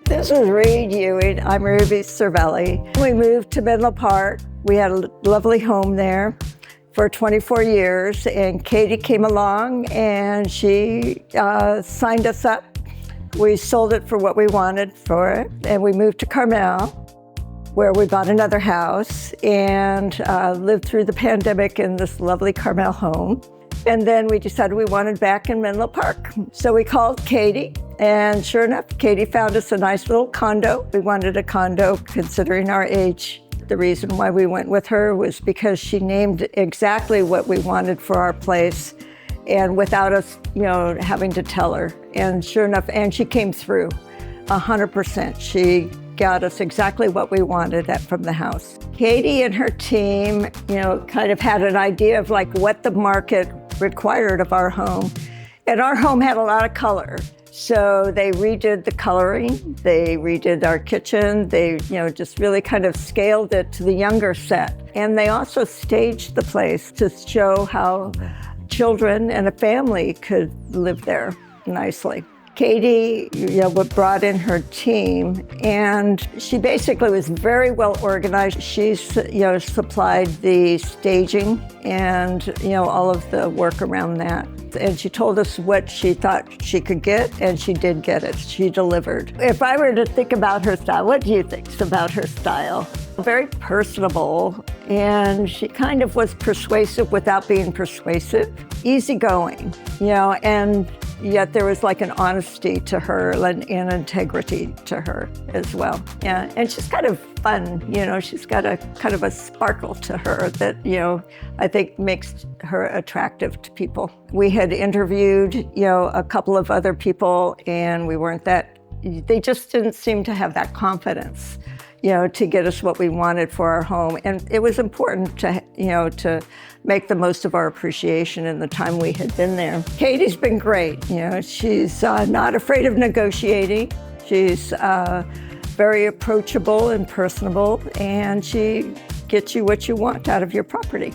This is Reed Ewing. I'm Ruby Cervelli. We moved to Menlo Park. We had a lovely home there for 24 years, and Katie came along and she signed us up. We sold it for what we wanted for it, and we moved to Carmel, where we bought another house and lived through the pandemic in this lovely Carmel home. And then we decided we wanted back in Menlo Park. So we called Katie, and sure enough, Katie found us a nice little condo. We wanted a condo considering our age. The reason why we went with her was because she named exactly what we wanted for our place, and without us, having to tell her. And sure enough, and she came through 100%. She got us exactly what we wanted from the house. Katie and her team, kind of had an idea of like what the market required of our home. And our home had a lot of color. So they redid the coloring, they redid our kitchen, they just really kind of scaled it to the younger set. And they also staged the place to show how children and a family could live there nicely. Katie, brought in her team, and she basically was very well organized. She, supplied the staging and, all of the work around that. And she told us what she thought she could get, and she did get it. She delivered. If I were to think about her style, what do you think about her style? Very personable, and she kind of was persuasive without being persuasive. Easygoing, and yet there was like an honesty to her and integrity to her as well. Yeah, and she's kind of fun, she's got a kind of a sparkle to her that, I think makes her attractive to people. We had interviewed, a couple of other people, and they just didn't seem to have that confidence, to get us what we wanted for our home. And it was important to make the most of our appreciation in the time we had been there. Katie's been great. She's not afraid of negotiating. She's very approachable and personable, and she gets you what you want out of your property.